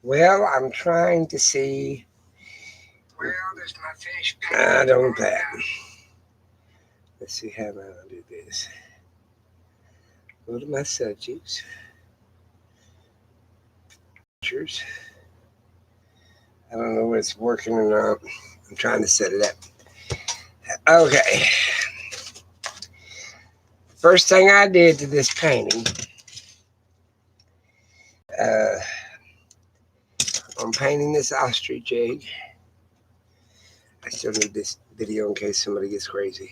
Well, I'm trying to see. Well, there's my fish. I don't that. Let's see how I'm going to do this. Go to my subjects. Pictures. I don't know if it's working or not. I'm trying to set it up. Okay. First thing I did to this painting, uh, I'm painting this ostrich egg. I still need this video in case somebody gets crazy.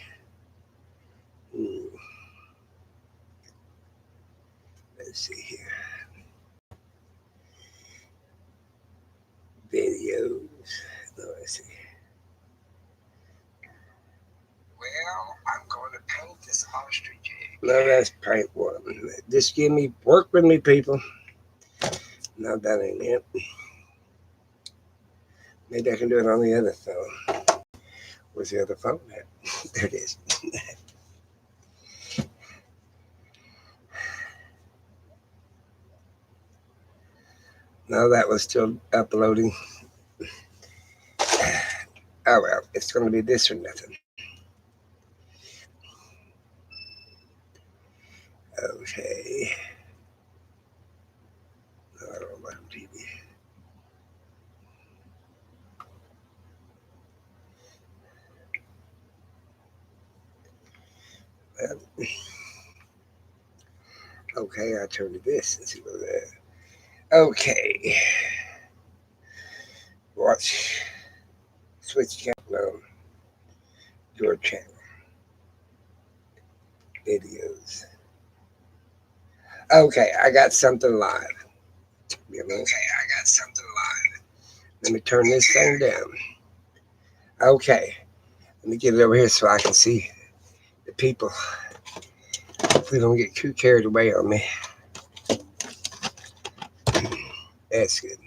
Let's see here. Videos. Let's see. Well, I'm going to paint this ostrich egg. No, that's paint one. Just work with me, people. No, that ain't it. Maybe I can do it on the other phone. Where's the other phone at? There it is. No, that was still uploading. Oh well, it's going to be this or nothing. Okay. No, I don't like TV. Okay, I turn to this and see what that. Okay. Watch. Switch channel. Your channel. Videos. Okay, I got something live. Okay, I got something live. Let me turn this thing down. Okay. Let me get it over here so I can see the people. Hopefully don't get too carried away on me. That's good.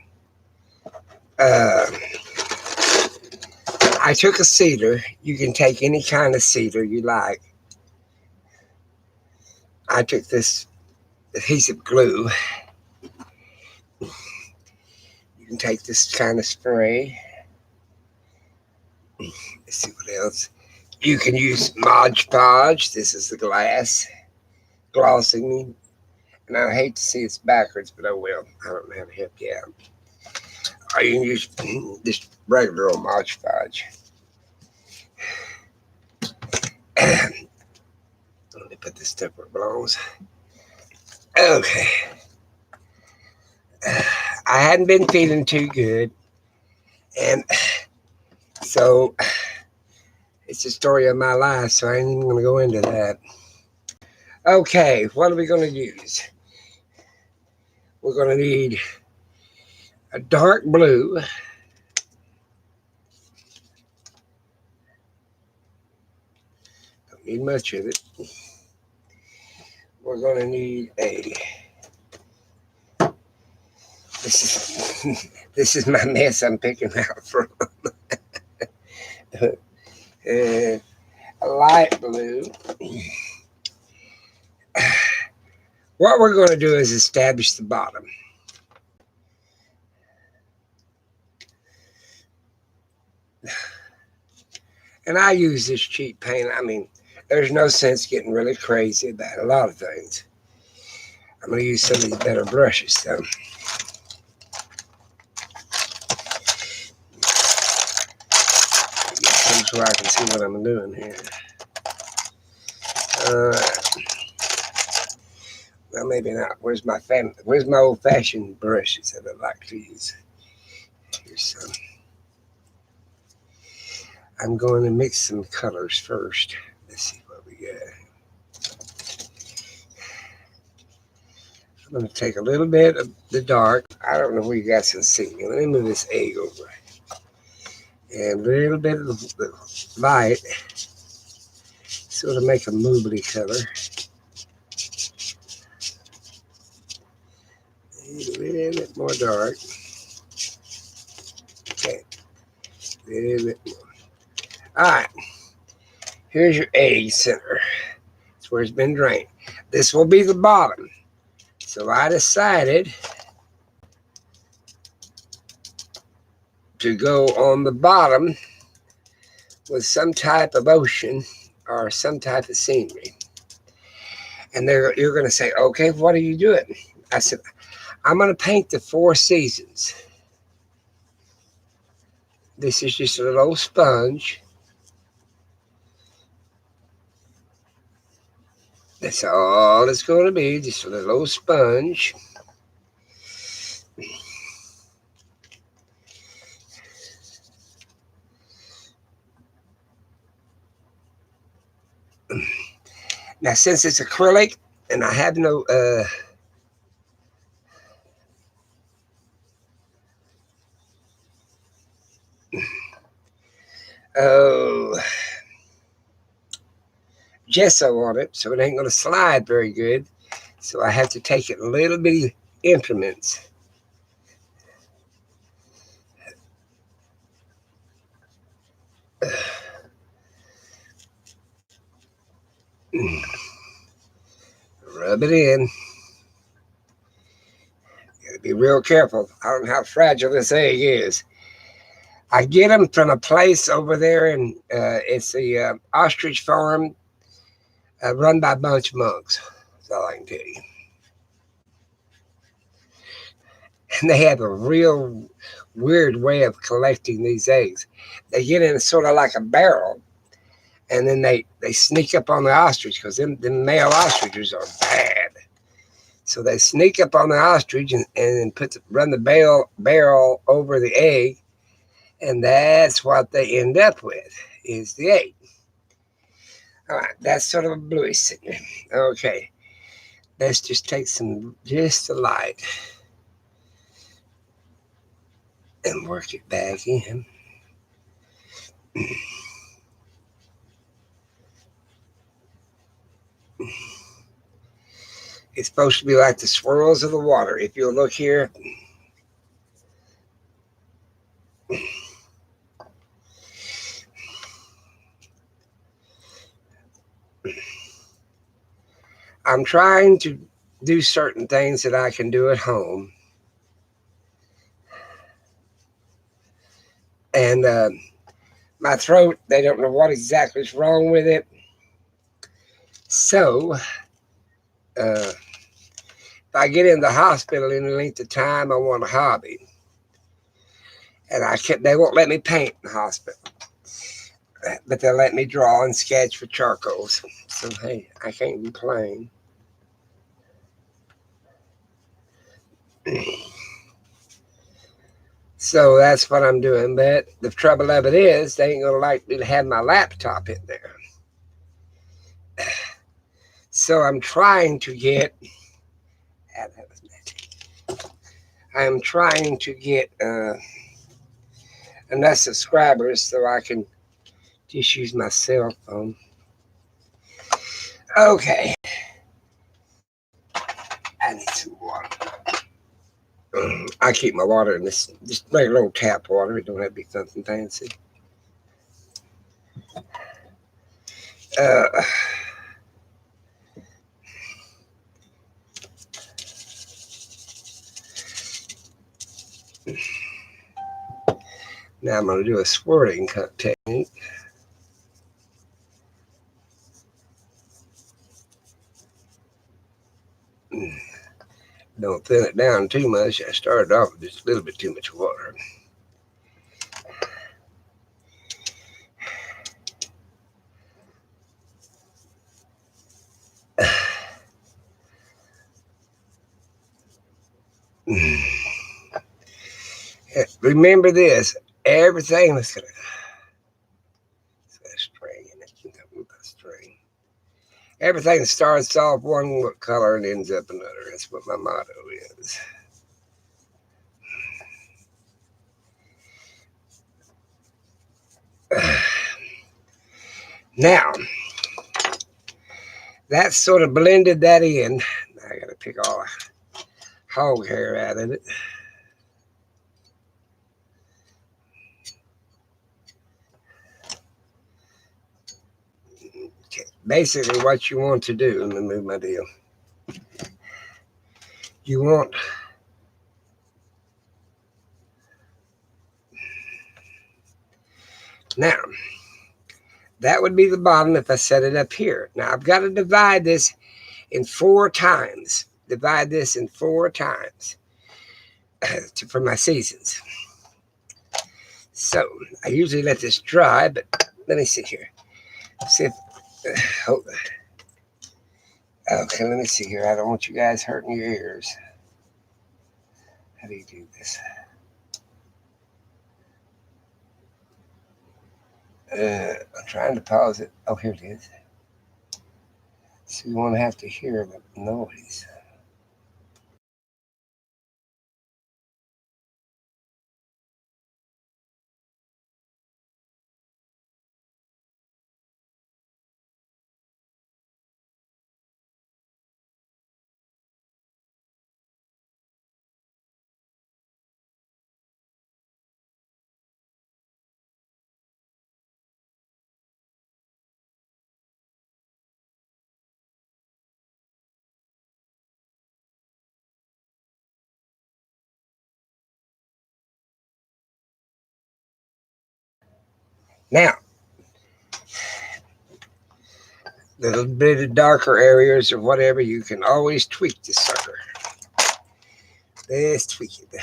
I took a cedar. You can take any kind of cedar you like. I took this adhesive glue. You can take this kind of spray. Let's see what else. You can use Mod Podge. This is the glass glossing me. And I hate to see it's backwards, but I will. I don't know how to help you out. Or you can use just regular old Mod Podge. Let me put this stuff where it belongs. Okay. I hadn't been feeling too good. And so it's the story of my life, so I ain't even going to go into that. Okay, what are we going to use? We're going to need a dark blue. Don't need much of it. We're going to need a... This is my mess I'm picking out from. A light blue. What we're going to do is establish the bottom. And I use this cheap paint. I mean, there's no sense getting really crazy about a lot of things. I'm going to use some of these better brushes, though. So I can see what I'm doing here. Well, maybe not. Where's my old-fashioned brushes that I like to use? Here's some. I'm going to mix some colors first. Let's see what we got. I'm going to take a little bit of the dark. I don't know where you guys can see me. Let me move this egg over. And a little bit of the light. Sort of make a moobly color. A little bit more dark. Okay. A little bit more. Alright. Here's your egg center. That's where it's been drained. This will be the bottom. So I decided to go on the bottom with some type of ocean or some type of scenery. And you're going to say, okay, what are you doing? I said, I'm going to paint the four seasons. This is just a little sponge. That's all it's going to be, just a little sponge. Now, since it's acrylic and I have no gesso on it, so it ain't going to slide very good. So I have to take it in little bitty increments. Rub it in. Gotta be real careful. I don't know how fragile this egg is. I get them from a place over there, and it's the ostrich farm run by a bunch of monks. That's all I can tell you. And they have a real weird way of collecting these eggs. They get in sort of like a barrel, and then they sneak up on the ostrich, because them male ostriches are bad. So they sneak up on the ostrich and then run the barrel over the egg, and that's what they end up with, is the egg. All right, that's sort of a bluish signal. Okay, let's just take just the light and work it back in. It's supposed to be like the swirls of the water. If you'll look here, I'm trying to do certain things that I can do at home. And my throat, they don't know what exactly is wrong with it. So, if I get in the hospital in a length of time, I want a hobby. And they won't let me paint in the hospital. But they'll let me draw and sketch for charcoals. So, hey, I can't complain. So that's what I'm doing. But the trouble of it is, they ain't going to like me to have my laptop in there. So I'm trying to get... I'm trying to get enough subscribers so I can just use my cell phone. Okay. I need some water. I keep my water in this just regular old tap water. It don't have to be something fancy. Now I'm going to do a swirling technique. Don't thin it down too much. I started off with just a little bit too much water. Remember this, everything that's going to... It's got a string in it. String. Everything starts off one color and ends up another. That's what my motto is. Now, that sort of blended that in. I got to pick all the hog hair out of it. Okay. Basically, what you want to do, let me move my deal. You want Now, that would be the bottom if I set it up here. Now, I've got to divide this in 4 times. Divide this in 4 times for my seasons. So, I usually let this dry, but let me see here. See if, hold on. Okay, let me see here. I don't want you guys hurting your ears. How do you do this? I'm trying to pause it. Oh, here it is. So you won't have to hear the noise. Now, the little bit of darker areas or whatever, you can always tweak this sucker. Let's tweak it.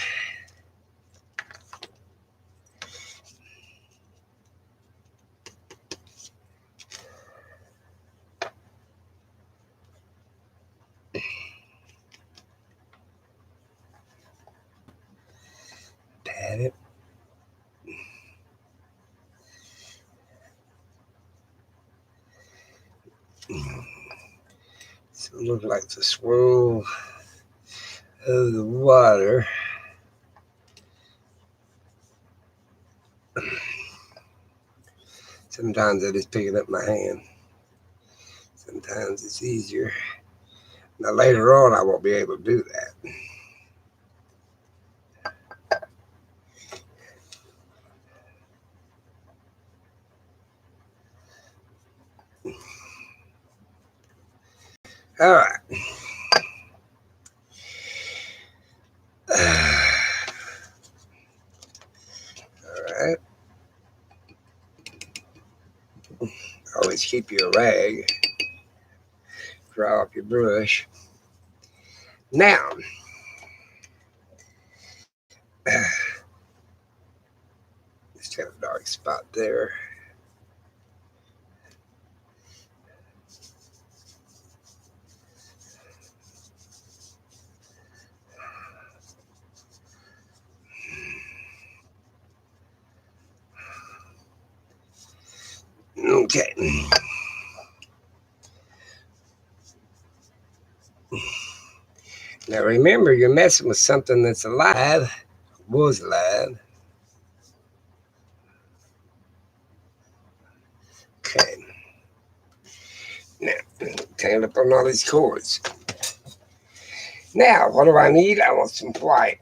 Pat it. So it looks like the swirl of the water. Sometimes I just pick it up in my hand. Sometimes it's easier. Now later on I won't be able to do that. All right. All right. Always keep your rag. Dry off your brush. Now, just have a dark spot there. Okay. Now remember, you're messing with something that's alive, was alive. Okay. Now, tangle up on all these cords. Now, what do I need? I want some white.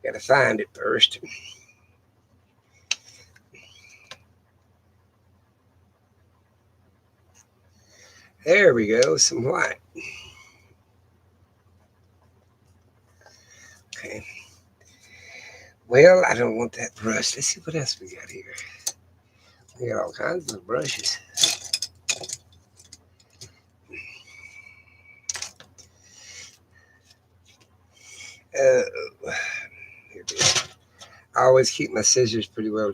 Gotta find it first. There we go, some white. Okay. Well, I don't want that brush. Let's see what else we got here. We got all kinds of brushes. Here we go. I always keep my scissors pretty well,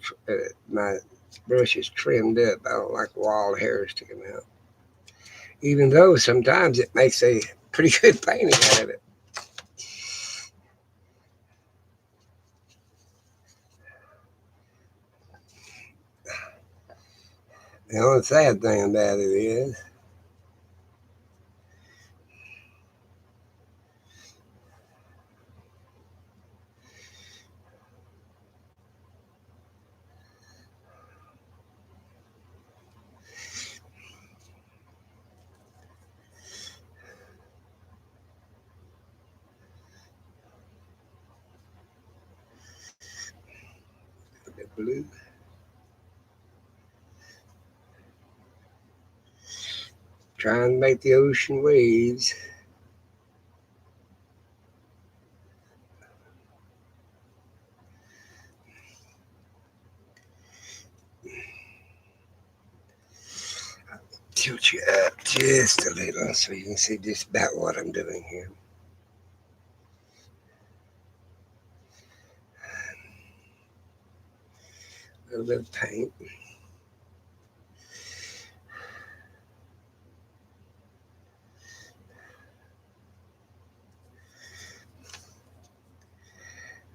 my brushes trimmed up. I don't like wild hair sticking out. Even though sometimes it makes a pretty good painting out of it. The only sad thing about it is a bit blue. Trying to make the ocean waves. tilt you up just a little so you can see just about what I'm doing here. A little bit of paint.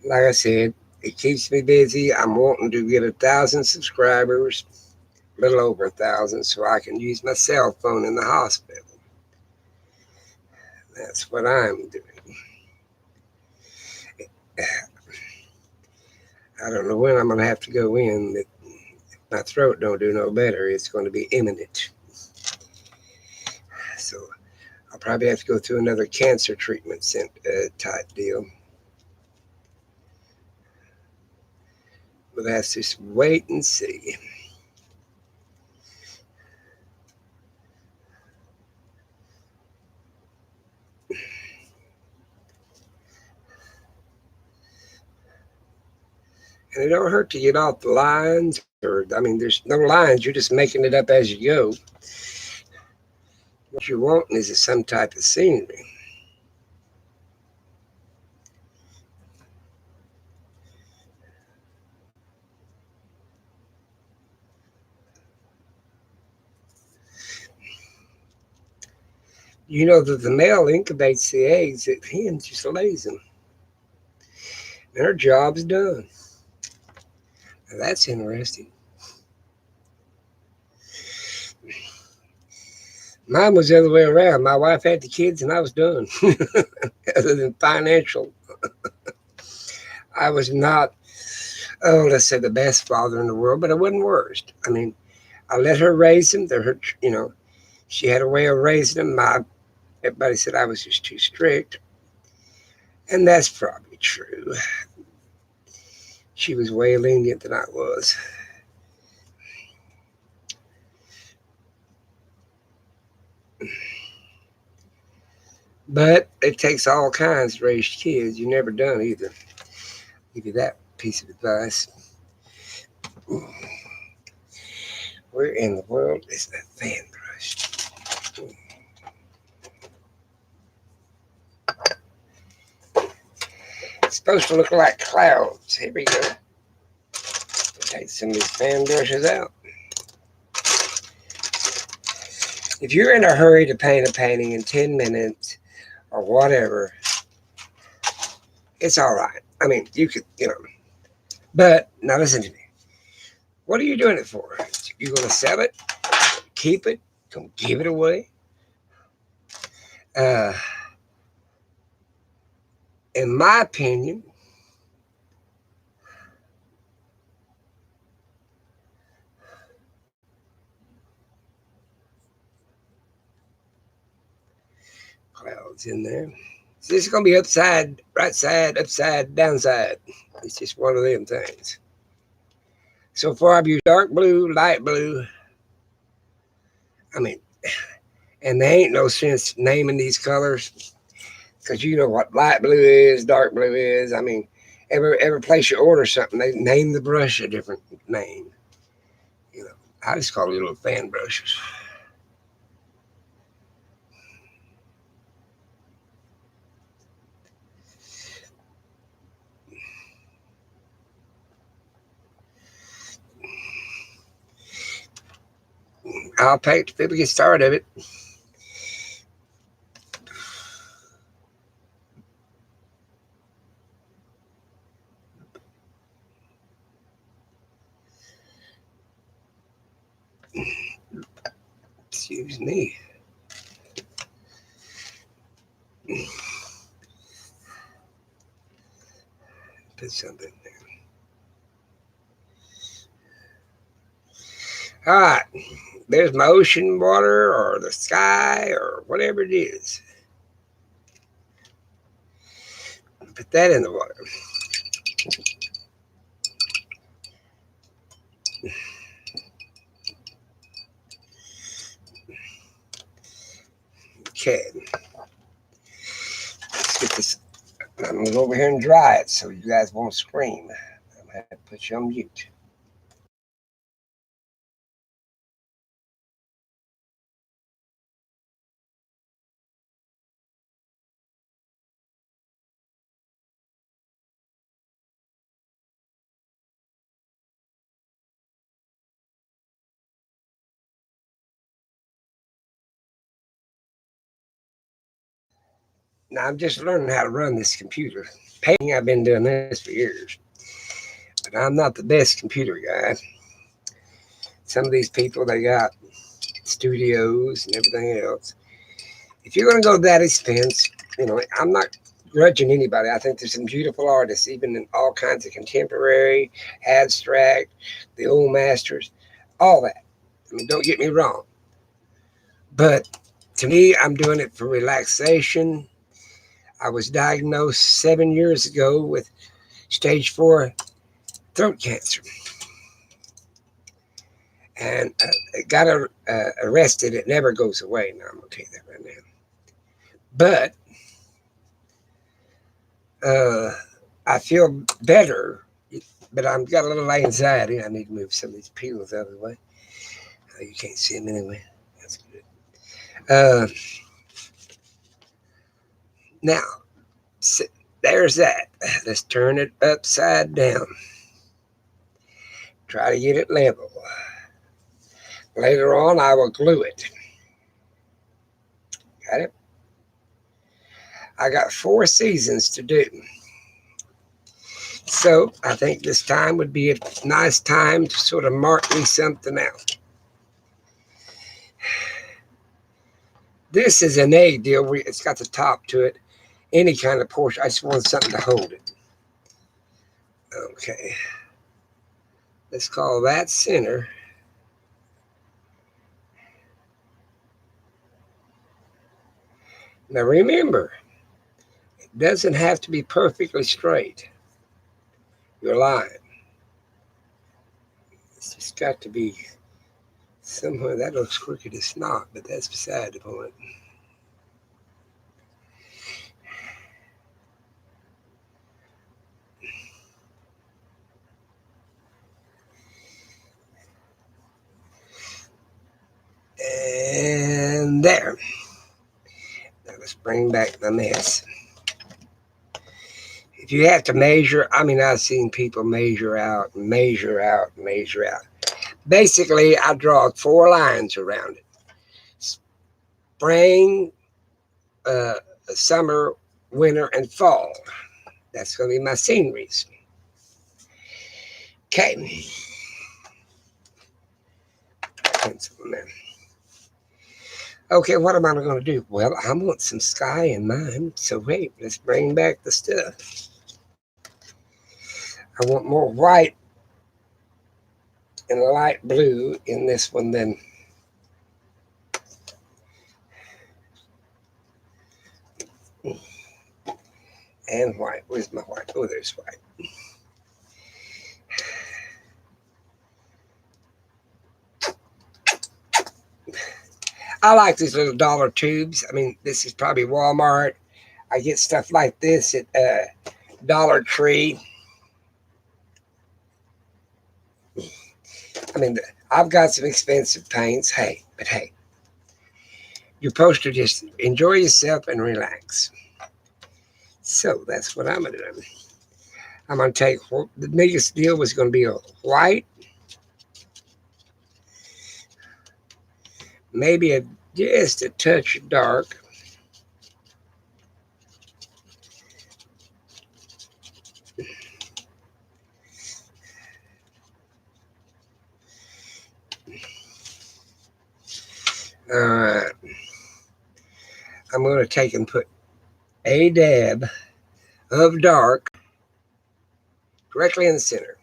Like I said, it keeps me busy. I'm wanting to get 1,000 subscribers, a little over 1,000, so I can use my cell phone in the hospital. That's what I'm doing. I don't know when I'm going to have to go in. But if my throat don't do no better, it's going to be imminent. So I'll probably have to go through another cancer treatment type deal. But let's just wait and see. And it don't hurt to get off the lines, or I mean, there's no lines. You're just making it up as you go. What you're wanting is some type of scenery. You know that the male incubates the eggs, the hen just lays them. And her job's done. Now that's interesting. Mine was the other way around. My wife had the kids and I was done. Other than financial, I was not, oh, let's say the best father in the world, but I wasn't worst. I mean, I let her raise them. They're her, she had a way of raising them. Everybody said I was just too strict. And that's probably true. She was way lenient than I was. But it takes all kinds to raise kids. You're never done either. Give you that piece of advice. Where in the world is that fan brush? It's supposed to look like clouds. Here we go. Take some of these fan brushes out. If you're in a hurry to paint a painting in 10 minutes or whatever, it's all right. I mean, you could, But now listen to me. What are you doing it for? You going to sell it? Keep it? Gonna give it away? Uh, in my opinion, clouds in there. So this is gonna be upside, right side, upside, downside. It's just one of them things. So far, I've used dark blue, light blue. I mean, and there ain't no sense naming these colors because you know what light blue is, dark blue is. I mean, every place you order something, they name the brush a different name. You know, I just call it little fan brushes. I'll pay if people get started of it. Excuse me. Put something there. All right. There's my ocean water or the sky or whatever it is. Put that in the water. Okay. Let's get this. I'm going to go over here and dry it so you guys won't scream. I'm going to have to put you on mute. Now I'm just learning how to run this computer. Painting, I've been doing this for years, but I'm not the best computer guy. Some of these people, they got studios and everything else. If you're going to go that expense, I'm not grudging anybody. I think there's some beautiful artists, even in all kinds of contemporary, abstract, the old masters, all that. I mean, don't get me wrong. But to me, I'm doing it for relaxation. I was diagnosed 7 years ago with stage 4 throat cancer, and got arrested. It never goes away. Now I'm gonna tell you that right now. But uh, I feel better, but I've got a little anxiety. I need to move some of these peels out of the way. Oh, you can't see them anyway. That's good. Now, there's that. Let's turn it upside down. Try to get it level. Later on, I will glue it. Got it? I got 4 seasons to do. So I think this time would be a nice time to sort of mark me something out. This is an egg deal where it's got the top to it. Any kind of portion. I just want something to hold it. Okay. Let's call that center. Now remember, it doesn't have to be perfectly straight. Your line. It's just got to be somewhere. That looks crooked as snot, but that's beside the point. And there. Now let's bring back the mess. If you have to measure, I mean, I've seen people measure out, measure out, measure out. Basically, I draw 4 lines around it. Spring, uh, summer, winter, and fall. That's going to be my sceneries. Okay. Pencil in there. Okay, what am I going to do? Well, I want some sky in mine. So wait, let's bring back the stuff. I want more white and light blue in this one than and white. Where's my white? Oh, there's white. I like these little dollar tubes. I mean, this is probably Walmart. I get stuff like this at Dollar Tree. I mean, I've got some expensive paints. But hey, you're supposed to just enjoy yourself and relax. So that's what I'm going to do. I'm going to take, the biggest deal was going to be a white, maybe just a touch of dark. All right. I'm going to take and put a dab of dark directly in the center.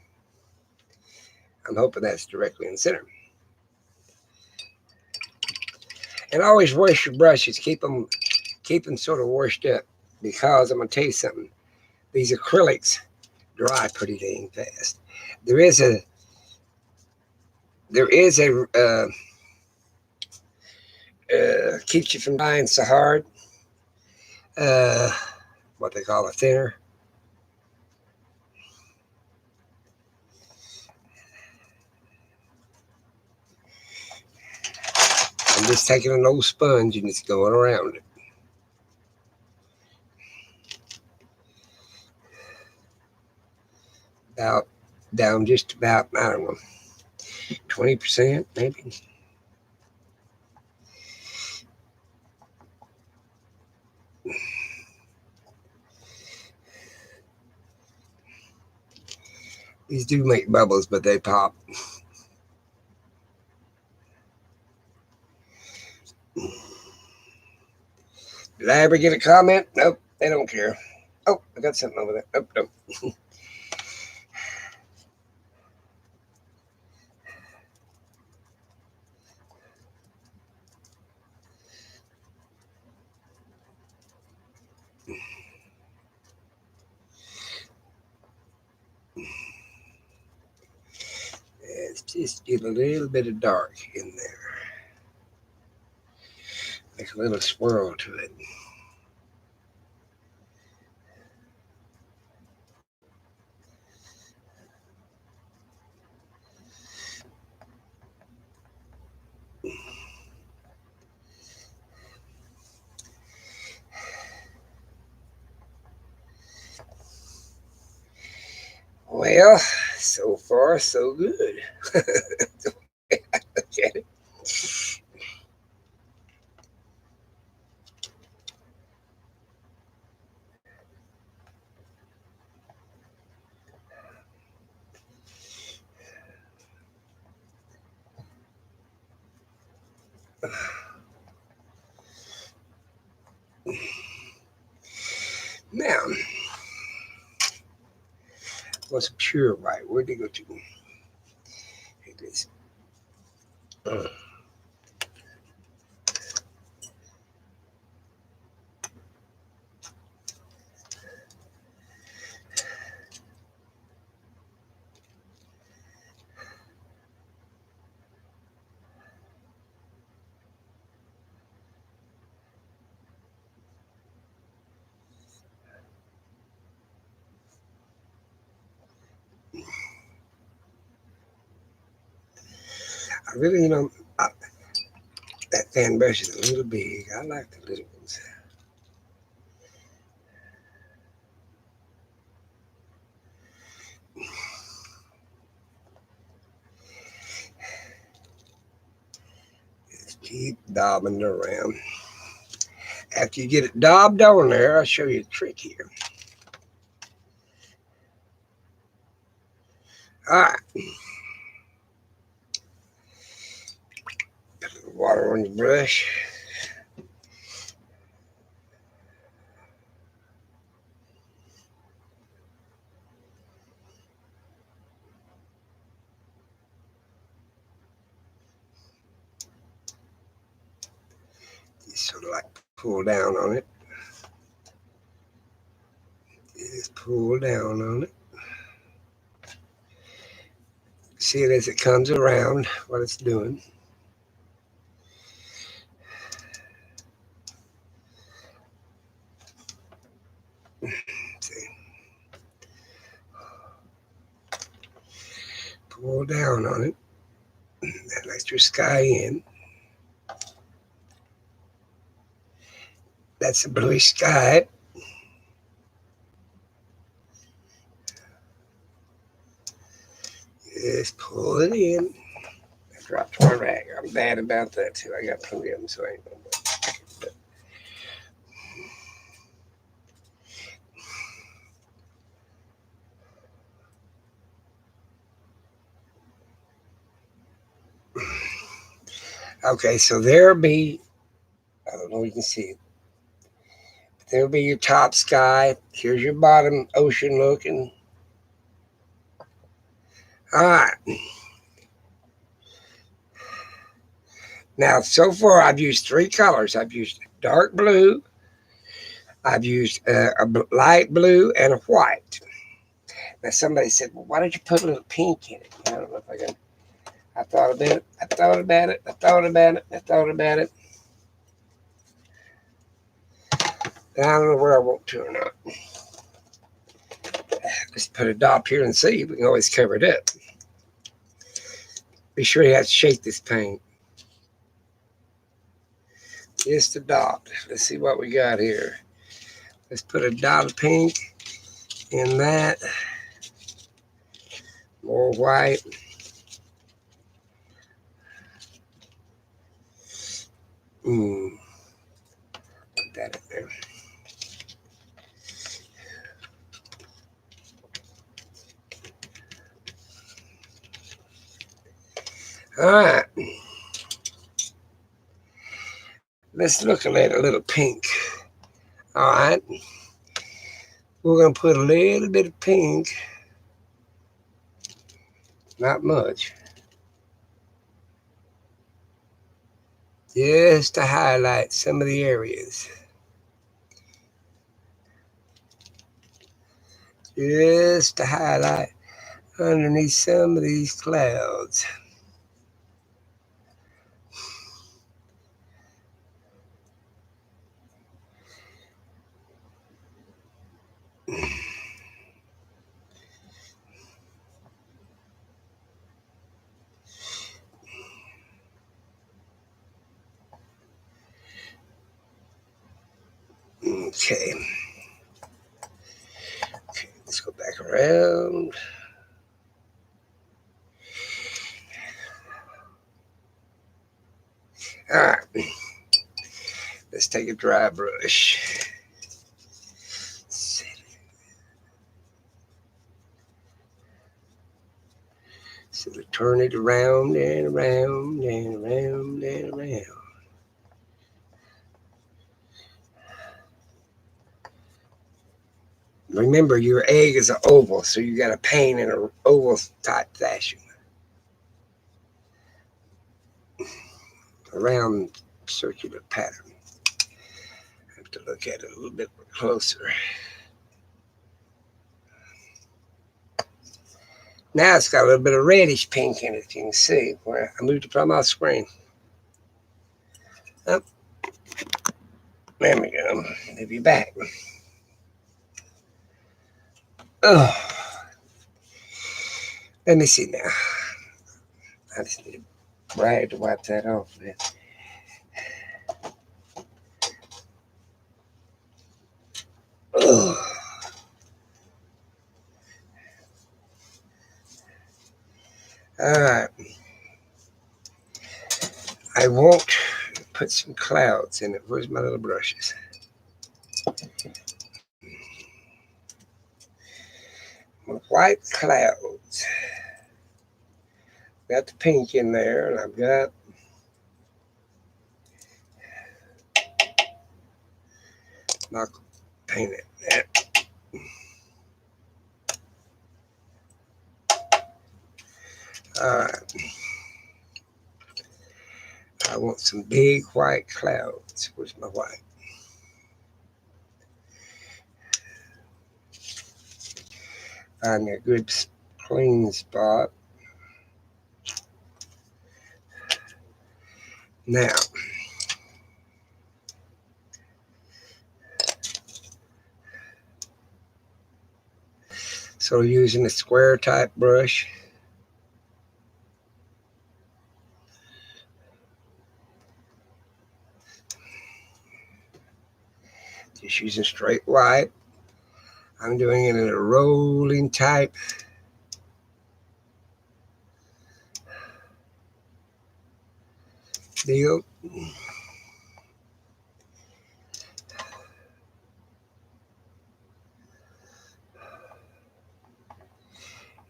I'm hoping that's directly in the center. And always wash your brushes. Keep them sort of washed up, because I'm going to tell you something. These acrylics dry pretty dang fast. There is a keeps you from drying so hard. What they call a thinner. I'm just taking an old sponge and just going around it. About down just about, I don't know, 20% maybe. These do make bubbles, but they pop. Did I ever get a comment? Nope, they don't care. Oh, I got something over there. Nope, nope. Let's just get a little bit of dark in there. Make a little swirl to it. Well, so far so good. Look at it. Now, what's pure white? Where'd they go to? Here it is. I really, that fan brush is a little big. I like the little ones. Just keep daubing it around. After you get it daubed on there, I'll show you a trick here. All right. Put a little water on your brush. Just sort of like pull down on it. Just pull down on it. See it as it comes around, what it's doing. See. Pull down on it. That lets your sky in. That's a bluish sky. Just pull it in. I dropped my rag. I'm bad about that too. I got plenty of them, so I ain't gonna worry. Okay, so there'll be, I don't know if you can see it. There'll be your top sky. Here's your bottom ocean looking. All right. Now, so far, I've used three colors. I've used dark blue, I've used a light blue, and a white. Now, somebody said, well, why don't you put a little pink in it? I don't know if I can. I thought about it. I thought about it. I thought about it. I thought about it. And I don't know where I want to or not. Let's put a dot here and see. We can always cover it up. Be sure you have to shake this paint. Just a dot. Let's see what we got here. Let's put a dot of pink in that. More white. Put that in there. All right. Let's look at a little pink. All right. We're going to put a little bit of pink. Not much. Just to highlight some of the areas. Just to highlight underneath some of these clouds. Okay. Let's go back around. All right. Let's take a dry brush. So we turn it around and around and around and around. Remember, your egg is an oval, so you got to paint in an oval type fashion. A round circular pattern. I have to look at it a little bit closer. Now it's got a little bit of reddish pink in it, you can see, where I moved it from off screen. Oh, there we go. Maybe back. Oh, let me see now. I just need a rag to wipe that off with. Oh. All right. I won't put some clouds in it. Where's my little brushes? White clouds. Got the pink in there, and I've got my paint it. All right. I want some big white clouds. Where's my white? Find me a good clean spot. Now, so using a square type brush, just using straight white. I'm doing it in a rolling type. Deal.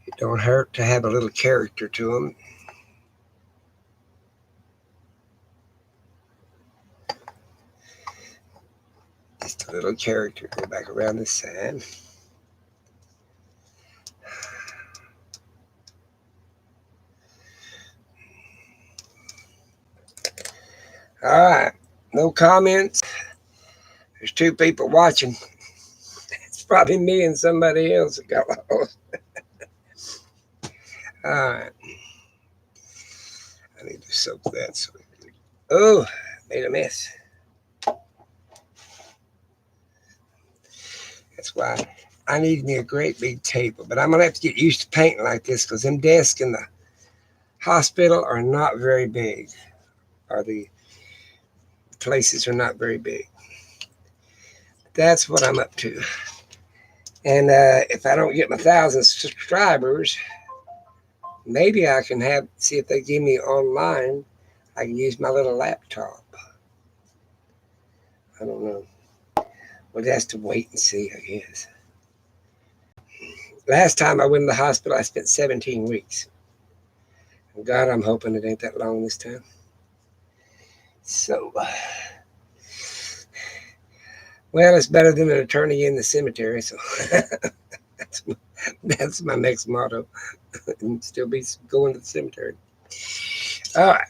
It don't hurt to have a little character to them. Just a little character. Go back around this side. All right. No comments. There's two people watching. It's probably me and somebody else that got lost. All right. I need to soak that. So, oh, made a mess. That's why I need me a great big table. But I'm going to have to get used to painting like this because them desks in the hospital are not very big. Or the places are not very big. That's what I'm up to. And if I don't get my 1,000 subscribers, maybe I can see if they give me online. I can use my little laptop. I don't know. We'll just have to wait and see, I guess. Last time I went to the hospital, I spent 17 weeks. God, I'm hoping it ain't that long this time. So, well, it's better than an attorney in the cemetery. So that's that's my next motto. And still be going to the cemetery. All right.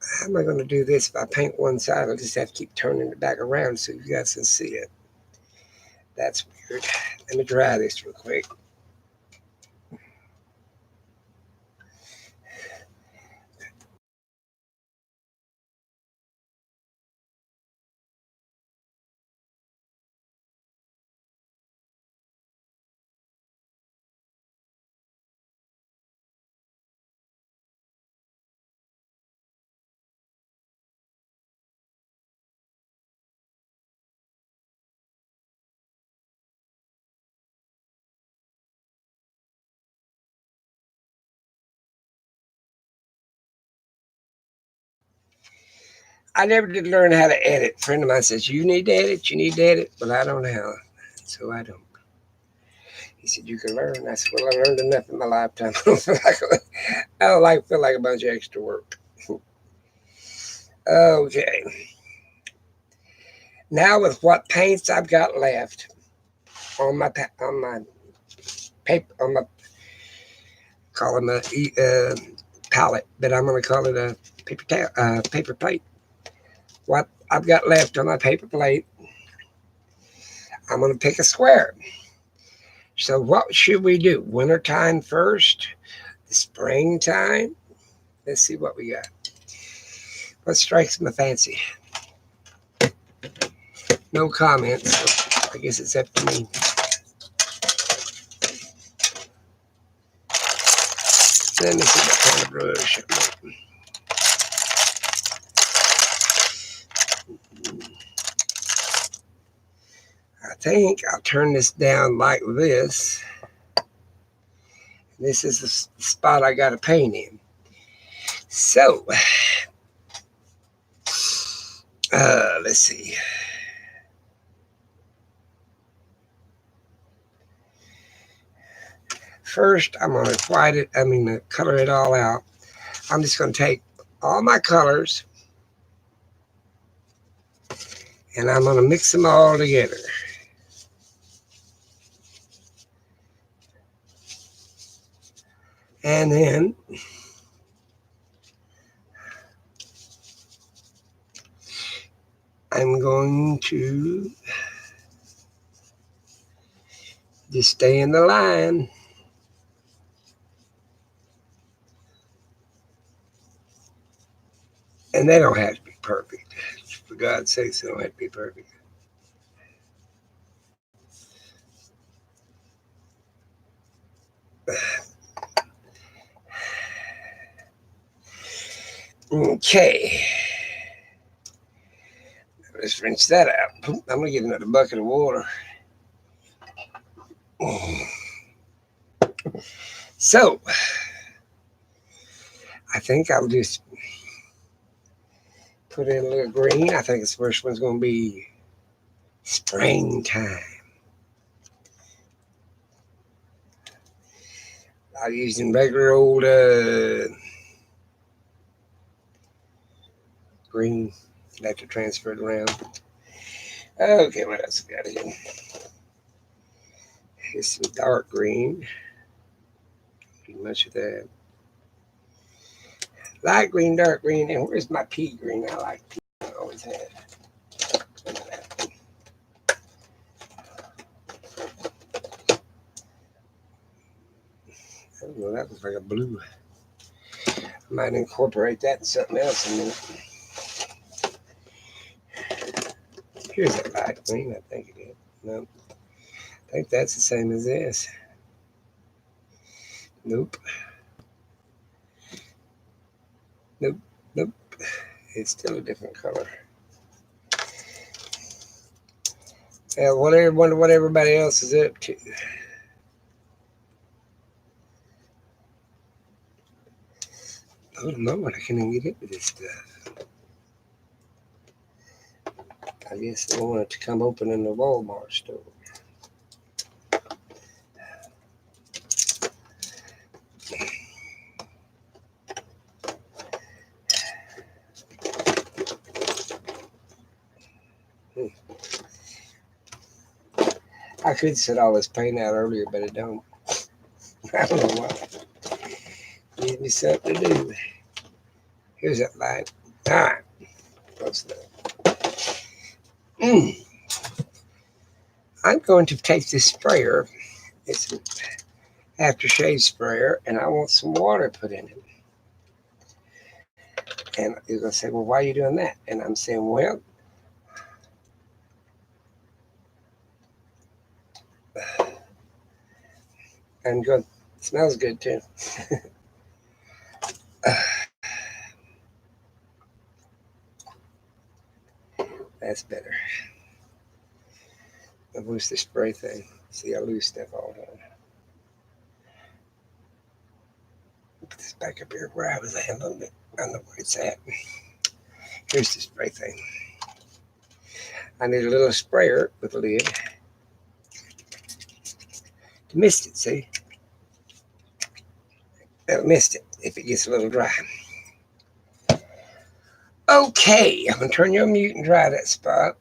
How am I going to do this? If I paint one side, I'll just have to keep turning it back around so you guys can see it. That's weird. Let me dry this real quick. I never did learn how to edit. A friend of mine says, you need to edit, you need to edit. But I don't know how. So I don't. He said, you can learn. I said, well, I learned enough in my lifetime. I don't like feel like a bunch of extra work. Okay. Now with what paints I've got left on my paper on my call them a palette, but I'm going to call it a paper plate. What I've got left on my paper plate, I'm going to pick a square. So what should we do? Wintertime first? Springtime? Let's see what we got. What strikes my fancy? No comments. So I guess it's up to me. Let me see what kind of brush. I think I'll turn this down like this. This is the spot I got to paint in. So, let's see. First, I'm going to color it all out. I'm just going to take all my colors and I'm going to mix them all together. And then I'm going to just stay in the line. And they don't have to be perfect. For God's sakes, they don't have to be perfect. Okay. Let's rinse that out. I'm going to get another bucket of water. So, I think I'll just put in a little green. I think this first one's going to be springtime. I'm using regular old green. I have to transfer it around. Okay, what else we got here? Here's some dark green. Pretty much of that. Light green, dark green, and where's my pea green? I like pea. I always had. I don't know, that looks like a blue. I might incorporate that in something else in a minute. Here's a light green, I think it is. No, I think that's the same as this. Nope. Nope. Nope. It's still a different color. Yeah, wonder what everybody else is up to. Oh Lord, I can't even get into this stuff. I guess they want it to come open in the Walmart store. I could set all this paint out earlier, but I don't. I don't know why. Gives me something to do. Here's that light. All right. Close enough. I'm going to take this sprayer. It's an aftershave sprayer, and I want some water put in it. And you're going to say, well, why are you doing that? And I'm saying, well, I'm good. It smells good too. That's better. I lose the spray thing. See, I lose stuff all the time. Put this back up here where I was at a little bit. I don't know where it's at. Here's the spray thing. I need a little sprayer with a lid to mist it, see? That'll mist it if it gets a little dry. Okay, I'm going to turn you on mute and dry that spot.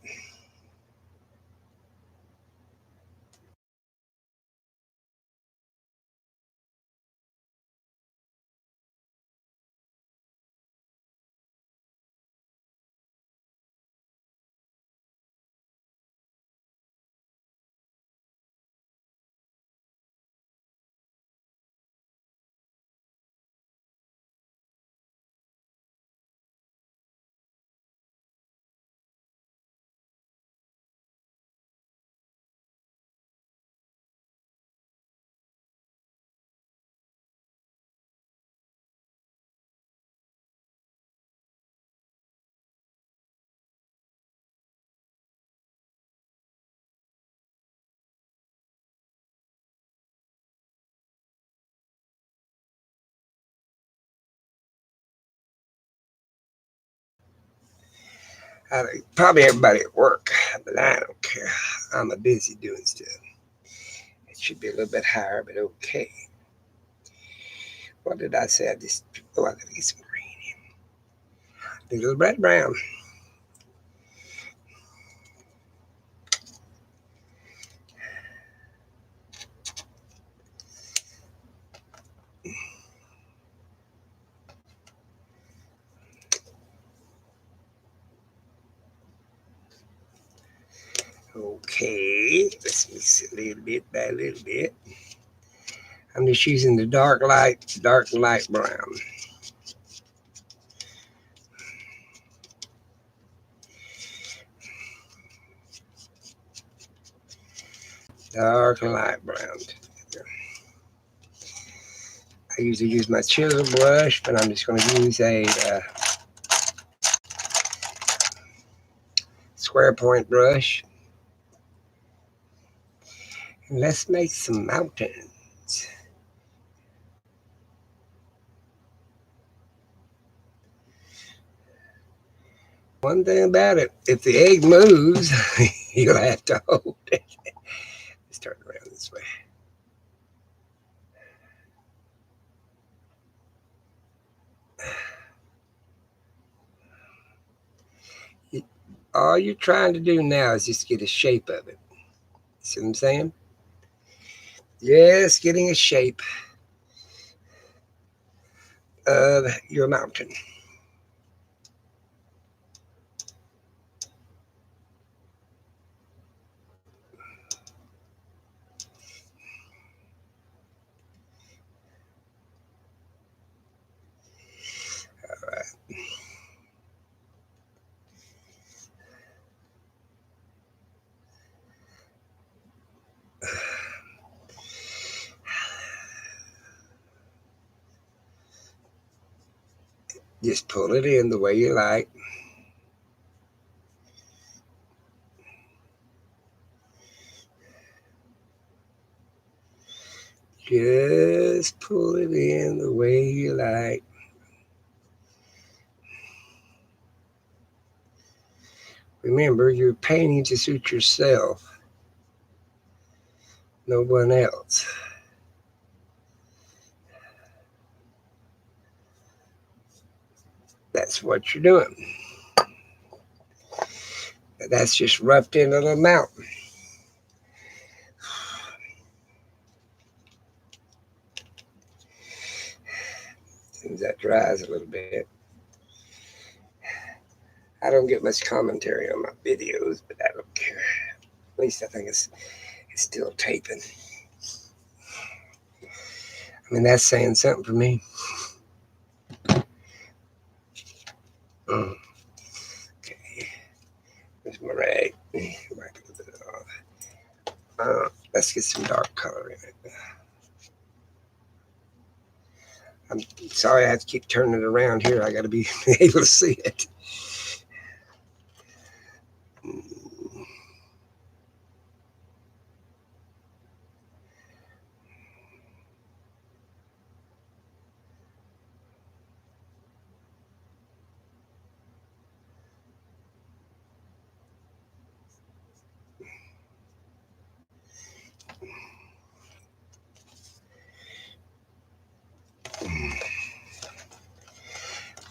Probably everybody at work, but I don't care. I'm a busy doing stuff. It should be a little bit higher, but okay. What did I say? I just, oh, I gotta get some green in. A little red brown. Okay, let's mix it a little bit by a little bit. I'm just using the dark light brown. Dark and light brown. I usually use my chisel brush, but I'm just going to use a square point brush. And let's make some mountains. One thing about it, if the egg moves, you'll have to hold it. Let's turn it around this way. All you're trying to do now is just get a shape of it. See what I'm saying? Just getting a shape of your mountain. All right. Just pull it in the way you like. Just pull it in the way you like. Remember, you're painting to suit yourself, no one else. That's what you're doing. That's just roughed in a little mountain. As soon as that dries a little bit. I don't get much commentary on my videos, but I don't care. At least I think it's still taping. I mean, that's saying something for me. Mm. Okay, there's my rag. Let's get some dark color in it. I'm sorry I have to keep turning it around here. I got to be able to see it.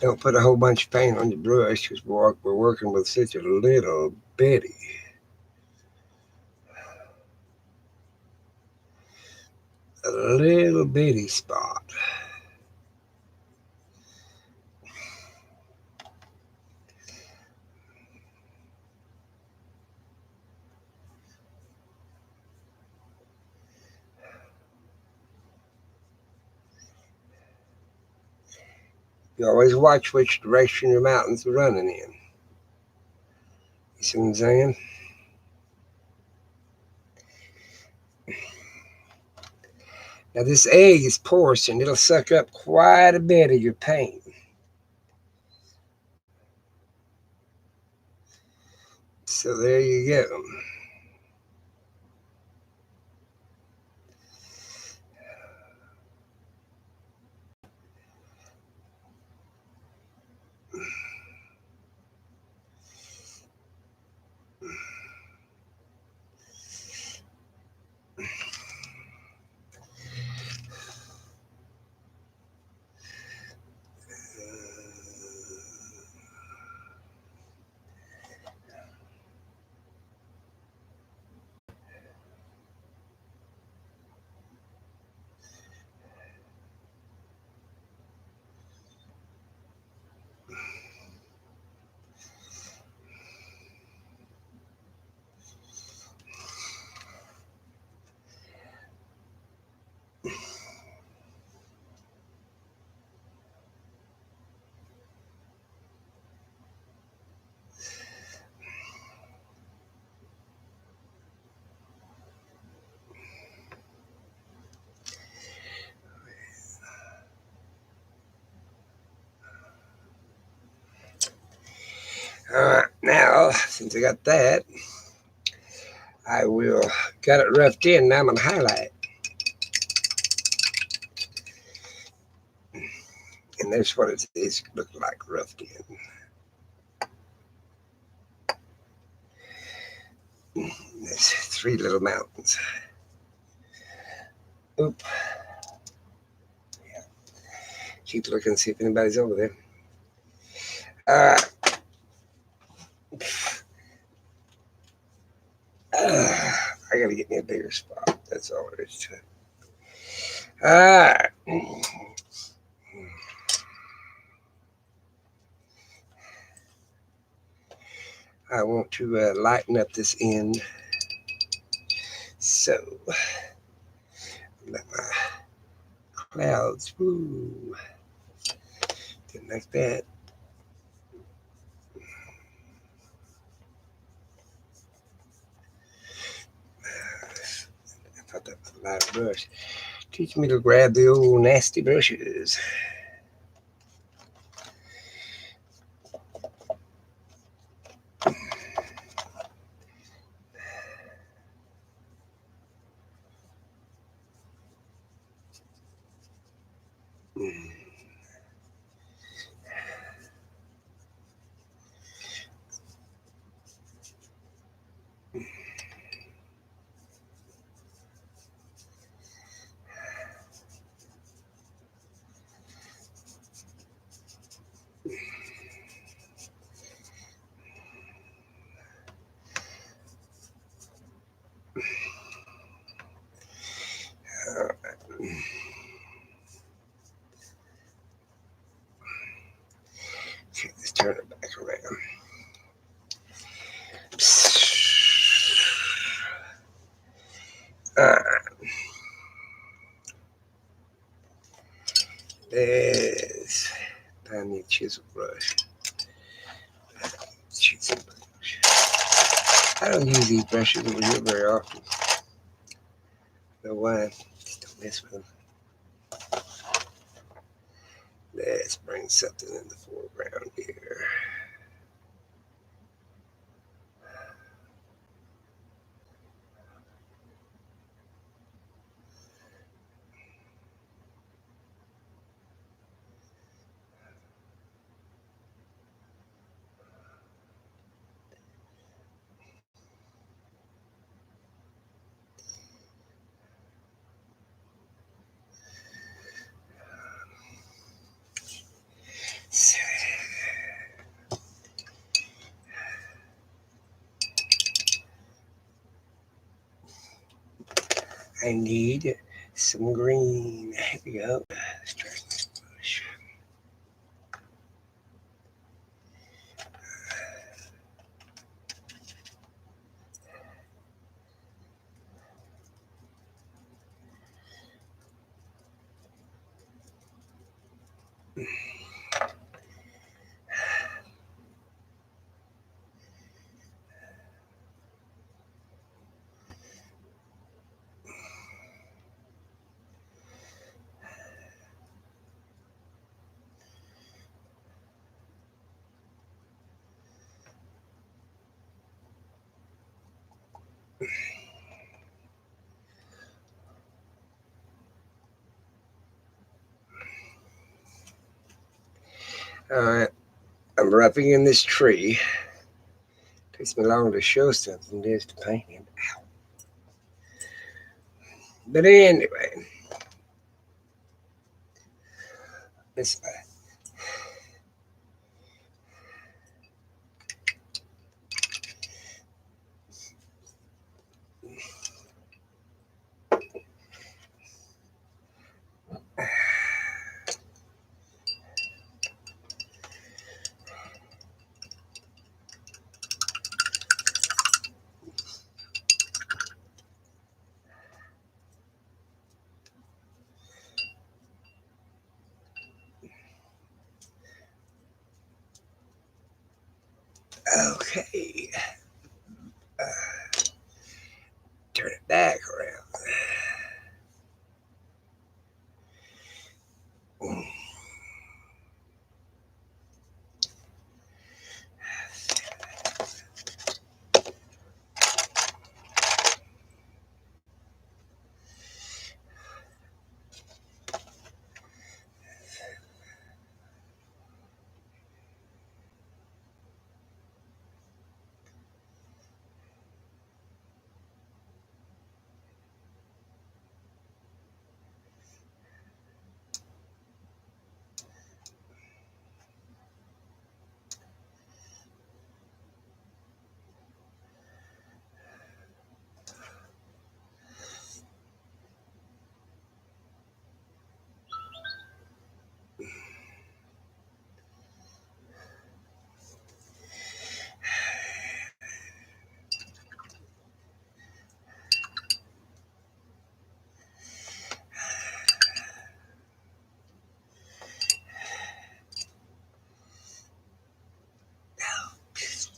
Don't put a whole bunch of paint on your brush because we're working with such a little bitty spot. You always watch which direction your mountain's running in. You see what I'm saying? Now this egg is porous and it'll suck up quite a bit of your paint. So there you go. Alright, now since I got that, I will got it roughed in. Now I'm gonna highlight. And there's what it is look like roughed in. There's three little mountains. Oop. Yeah. Keep looking, see if anybody's over there. I gotta get me a bigger spot. That's all there is to it. Alright. I want to lighten up this end. So, let my clouds, woo, didn't like that. I thought that was a light brush. Teach me to grab the old nasty brushes. This. I need a chisel brush. Chisel brush. I don't use these brushes over here very often. Know why? Just don't mess with them. Let's bring something in the foreground here. I need some green. Here we go. Let's try this brush. Alright, I'm roughing in this tree. Takes me longer to show something than it is to paint it. Ow. But anyway, this okay. Turn it back around.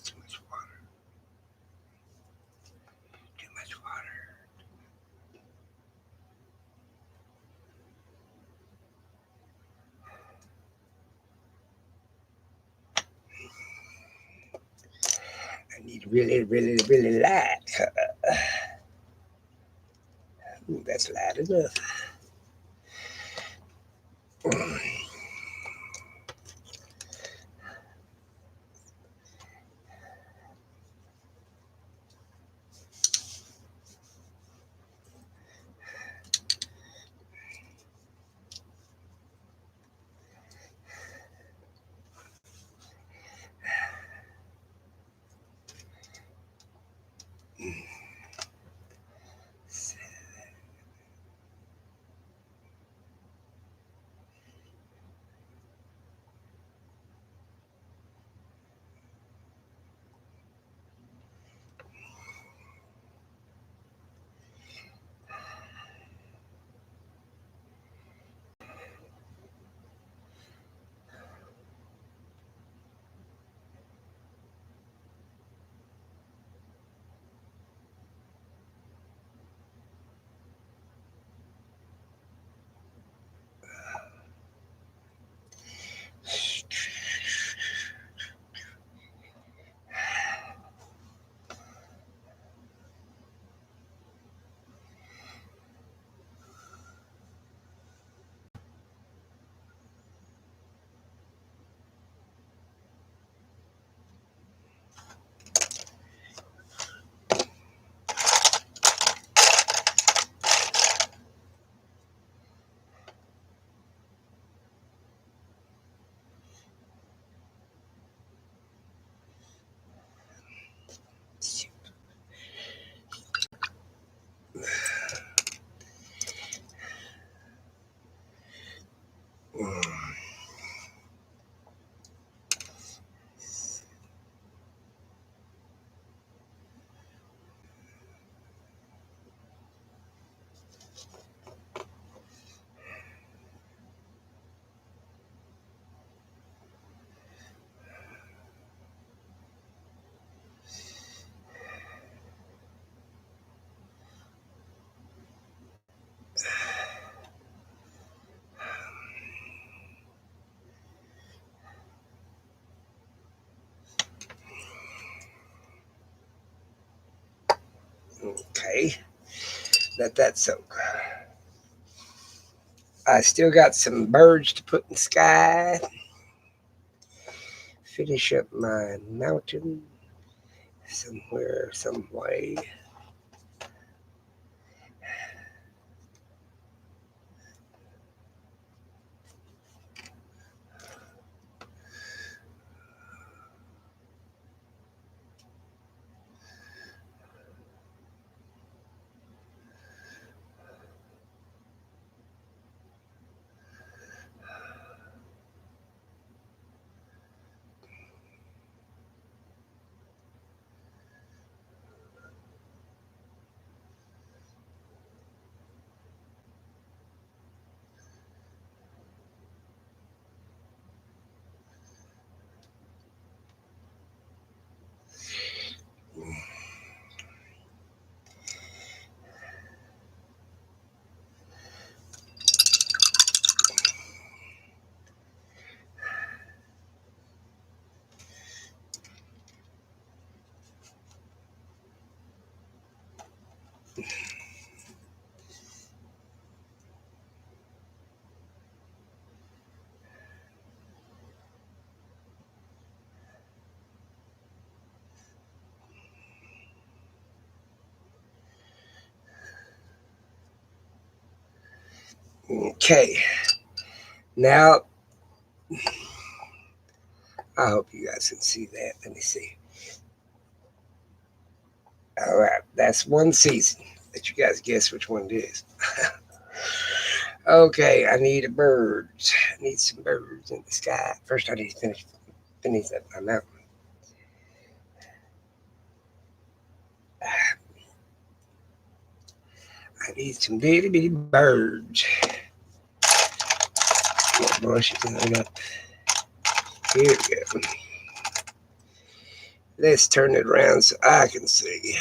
Too much water. Too much water. I need really, really, really light color. Ooh, that's light enough. Okay, let that soak. I still got some birds to put in the sky. Finish up my mountain somewhere, some way. Okay, now I hope you guys can see that. Let me see. All right, that's one season. Let you guys guess which one it is. Okay, I need a bird. I need some birds in the sky. First, I need to finish up my mountain. I need some bitty bitty birds. Get bushes and up. Here we go. Let's turn it around so I can see.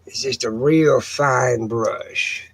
It's just a real fine brush.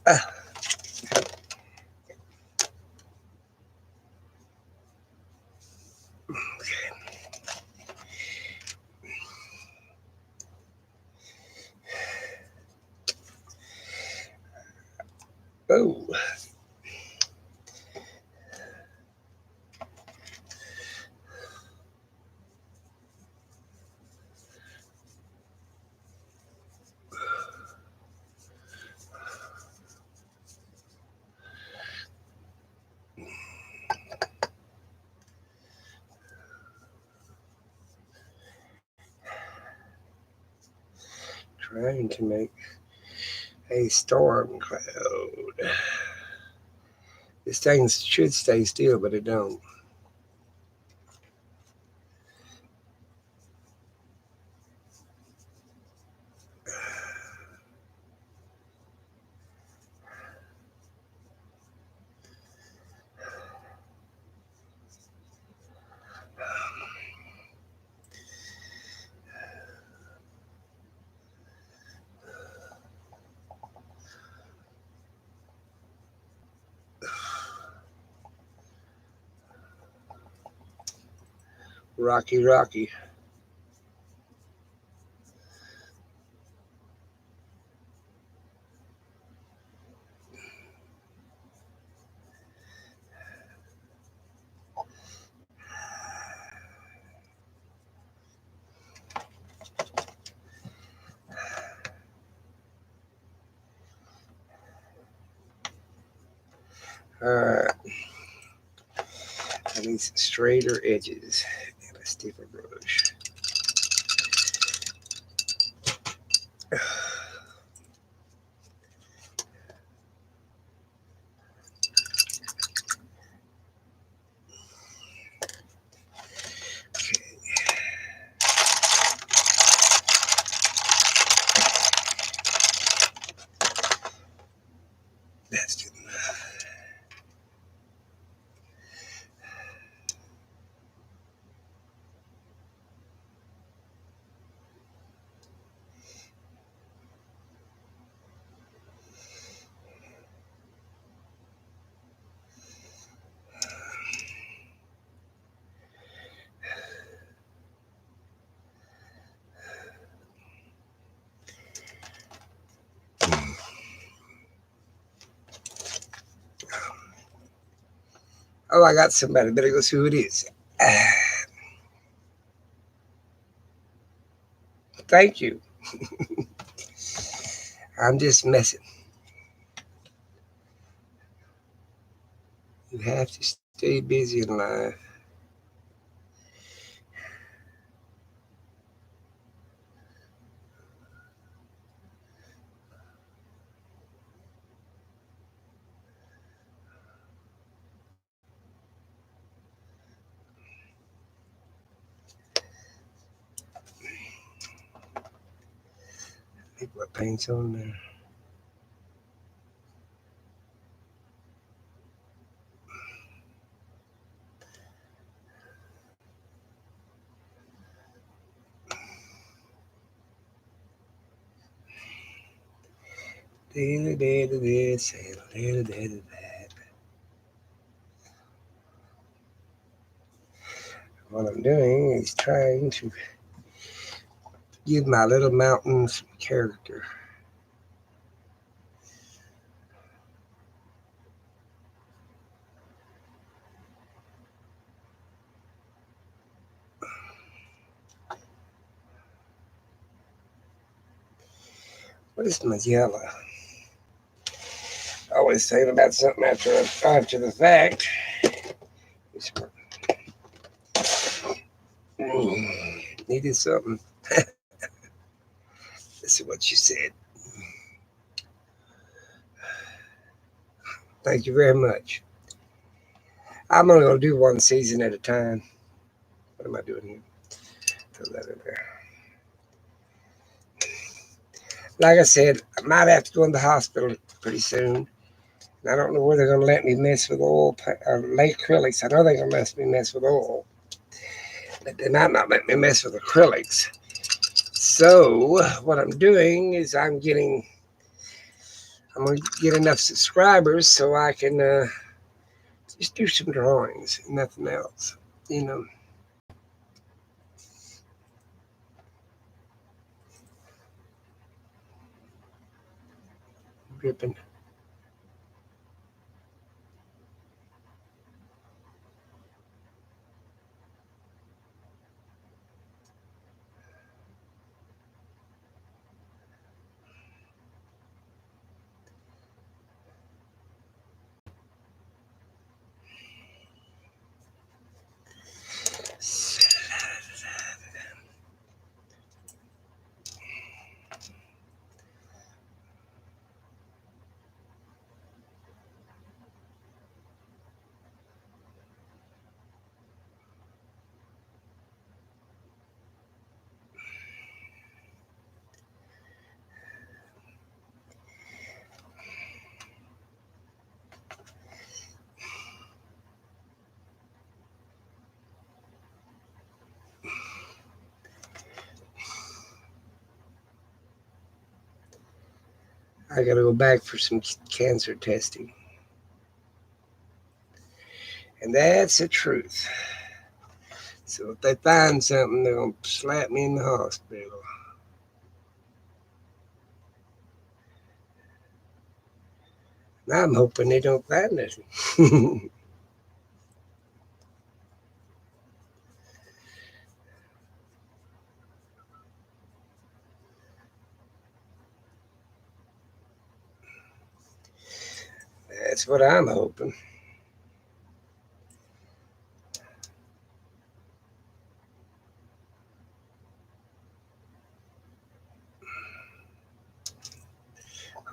Uh, oh, trying to make a storm cloud. This thing should stay still, but it don't. Rocky, rocky. Alright. I need some straighter edges and a stiffer brush. That's good enough. Oh, I got somebody. Better go see who it is. Thank you. I'm just messing. You have to stay busy in life. What paint's on there? What I'm doing is trying to give my little mountain some character. What is Magella? Always saying about something after the fact. Needed something. Let's see what she said. Thank you very much. I'm only going to do one season at a time. What am I doing here? Throw that in there. Like I said, I might have to go in the hospital pretty soon. I don't know where they're going to let me mess with oil, lay acrylics. I know they're going to let me mess with oil, but they might not let me mess with acrylics. So what I'm doing is I'm going to get enough subscribers so I can just do some drawings, nothing else, you know. Dripping. I got to go back for some cancer testing. And that's the truth. So if they find something, they're going to slap me in the hospital. And I'm hoping they don't find nothing. That's what I'm hoping.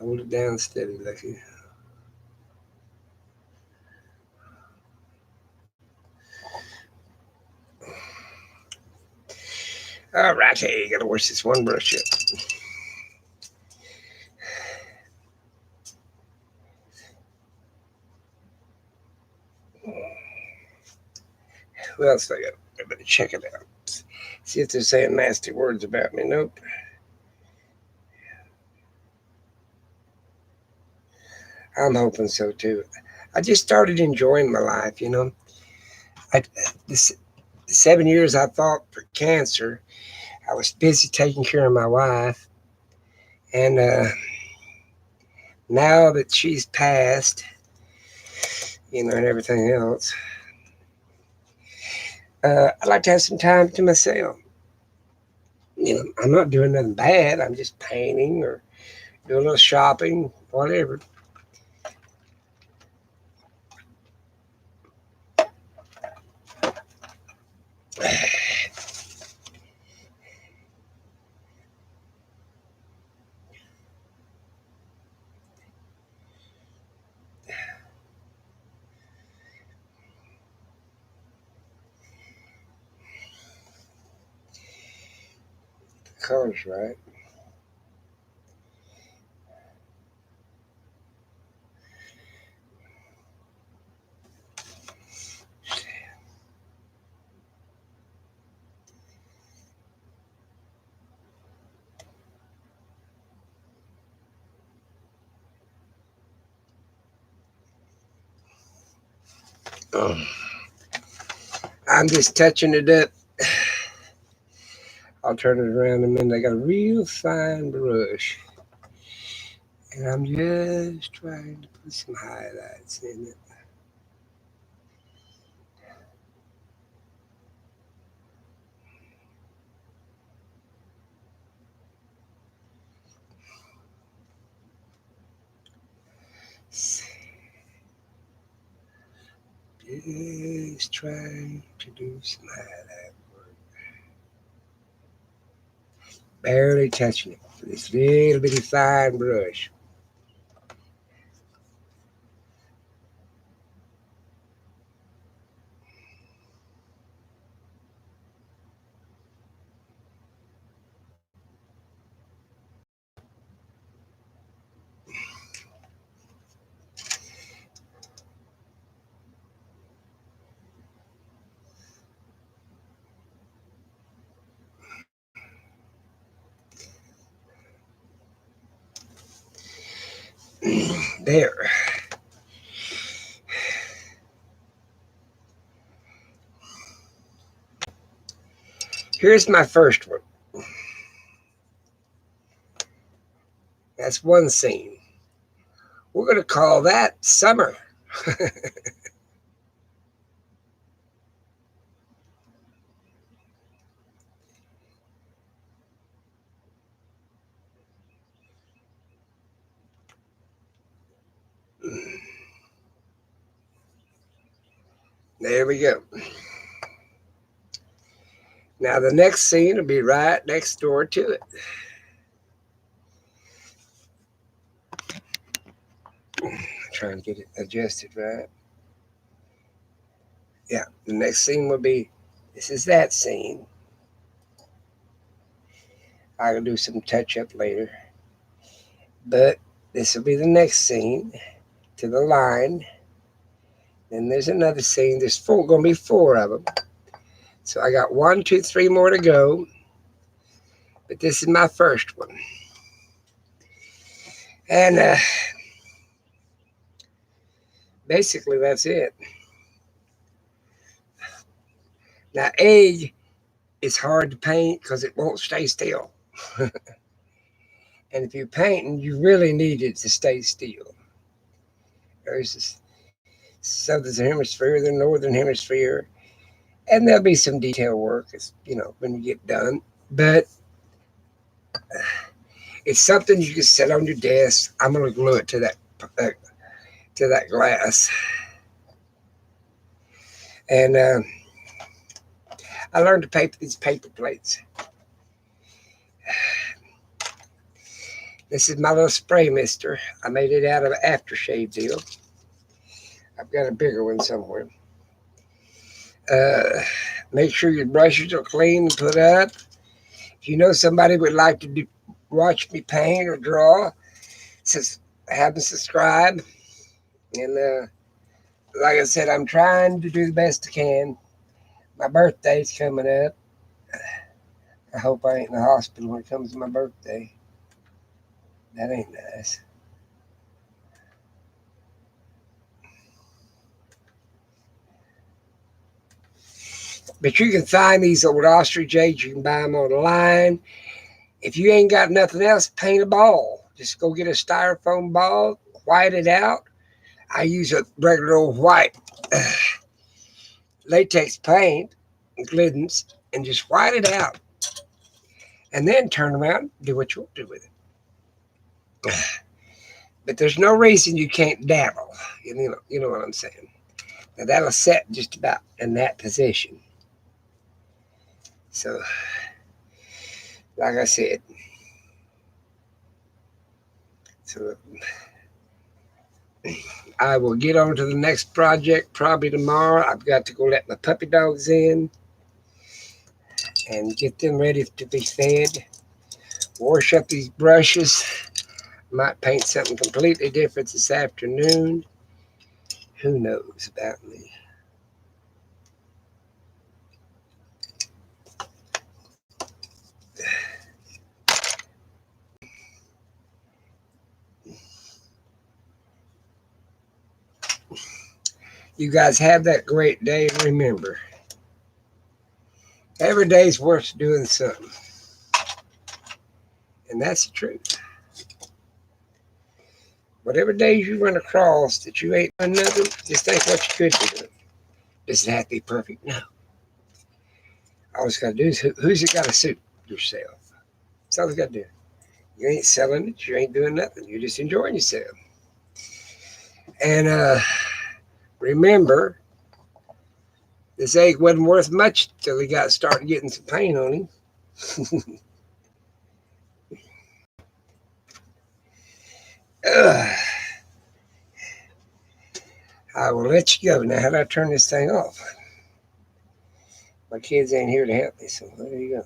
Hold it down steady, Lucky. All right, hey, gotta wash this one brush up. Who else I got? I better check it out. See if they're saying nasty words about me. Nope. I'm hoping so too. I just started enjoying my life, you know. I, this, the 7 years I fought for cancer, I was busy taking care of my wife. And now that she's passed, you know, and everything else, I'd like to have some time to myself. You know, I'm not doing nothing bad. I'm just painting or doing a little shopping, whatever. The color's right. Oh, I'm just touching it up. I'll turn it around in a minute. I got a real fine brush. And I'm just trying to put some highlights in it. Just trying to do some highlight work. Barely touching it with this little bitty fine brush. There. Here's my first one. That's one scene. We're going to call that summer. There we go. Now the next scene will be right next door to it. Trying to get it adjusted right. Yeah, the next scene will be, this is that scene. I'll do some touch up later. But this will be the next scene to the line. Then there's another scene. There's going to be four of them. So I got 1, 2, 3 more to go. But this is my first one. And basically that's it. Now egg is hard to paint because it won't stay still. And if you're painting, you really need it to stay still. There's this southern hemisphere, the northern hemisphere, and there'll be some detail work, you know, when you get done. But it's something you can set on your desk. I'm gonna glue it to that glass, and I learned to paper these paper plates. This is my little spray mister. I made it out of an aftershave deal. I've got a bigger one somewhere. Uh, Make sure your brushes are clean and put up. If you know somebody would like to watch me paint or draw, have them subscribe. And like I said, I'm trying to do the best I can. My birthday's coming up. I hope I ain't in the hospital when it comes to my birthday. That ain't nice. But you can find these old ostrich eggs. You can buy them online. If you ain't got nothing else, paint a ball. Just go get a styrofoam ball, white it out. I use a regular old white latex paint, Glidden's, and just white it out. And then turn around, do what you want to do with it. But there's no reason you can't dabble. You know what I'm saying. Now that'll set just about in that position. So, like I said, so I will get on to the next project probably tomorrow. I've got to go let my puppy dogs in and get them ready to be fed. Wash up these brushes. Might paint something completely different this afternoon. Who knows about me? You guys have that great day, and remember, every day's worth doing something. And that's the truth. Whatever days you run across that you ain't doing nothing, just think what you could be doing. Does it have to be perfect? No. All it's got to do is who's it got to suit? Yourself. That's all it's got to do. You ain't selling it. You ain't doing nothing. You're just enjoying yourself. And remember, this egg wasn't worth much till he got started getting some paint on him. I will let you go. Now, how do I turn this thing off? My kids ain't here to help me, so there you go.